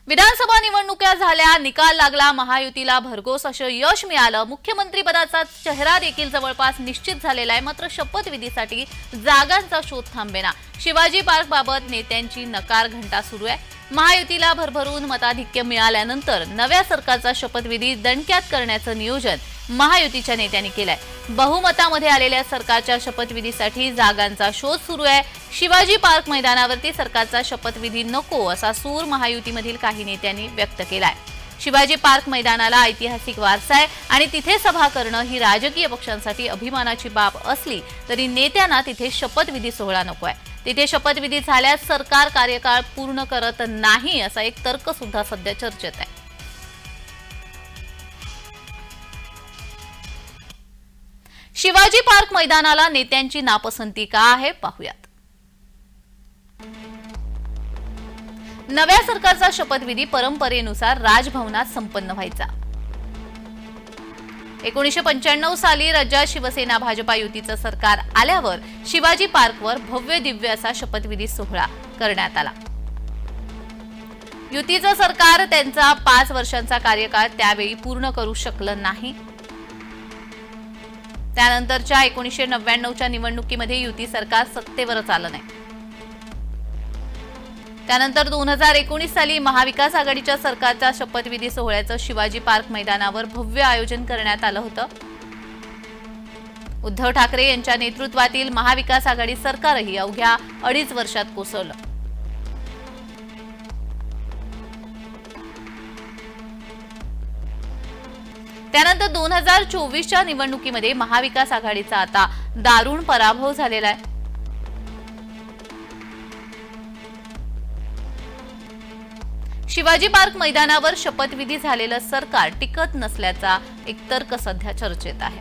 विधानसभा निवडणुका झाल्या, निकाल लागला, महायुतीला भरघोस असं यश मिळालं। मुख्यमंत्री पदाचा चेहरा देखील जवळपास निश्चित झालेला आहे। मात्र शपथविधीसाठी जागांचा शोध थांबेना। शिवाजी पार्क बाबत नेत्यांची नकार घंटा सुरू आहे। महायुतीला भरभरून मताधिक्य मिळाल्यानंतर नव्या सरकारचा शपथविधी दणक्यात करण्याचं नियोजन महायुतीच्या नेत्यांनी केलंय। बहुमतामध्ये आलेल्या सरकारच्या शपथविधीसाठी जागांचा शोध सुरू आहे। शिवाजी पार्क मैदानावरती सरकारचा शपथविधी नको असा सूर महायुतीमधील काही नेत्यांनी व्यक्त केलाय। शिवाजी पार्क मैदानाला ऐतिहासिक वारसा आहे आणि तिथे सभा करणं ही राजकीय पक्षांसाठी अभिमानाची बाब असली तरी नेत्यांना तिथे शपथविधी सोहळा नको आहे। तिथे शपथविधी झाल्यास सरकार कार्यकाळ पूर्ण करत नाही असा एक तर्क सुद्धा सध्या चर्चेत आहे। शिवाजी पार्क मैदानाला नेत्यांची नापसंती का आहे पाहूयात। नव्या सरकारचा शपथविधी परंपरेनुसार राजभवनात संपन्न व्हायचा। 1995 साली राज्यात शिवसेना भाजपा युतीचं सरकार आल्यावर शिवाजी पार्कवर भव्य दिव्य असा शपथविधी सोहळा करण्यात आला। युतीचं सरकार त्यांचा 5 वर्षांचा कार्यकाळ त्यावेळी पूर्ण करू शकलं नाही। त्यानंतरच्या 1999च्या निवडणुकीमध्ये युती सरकार सत्तेवरच आलं नाही। त्यानंतर 2019 साली महाविकास आघाडीच्या सरकारच्या शपथविधी सोहळ्याचं शिवाजी पार्क मैदानावर भव्य आयोजन करण्यात आलं होतं। उद्धव ठाकरे यांच्या नेतृत्वातील महाविकास आघाडी सरकारही अवघ्या 2.5 वर्षात कोसळलं। त्यानंतर 2024च्या निवडणुकीमध्ये महाविकास आघाडीचा आता दारुण पराभव झालेला आहे। शिवाजी पार्क मैदानावर शपथविधी झालेलं सरकार टिकत नसल्याचा एक तर्क सध्या चर्चेत आहे।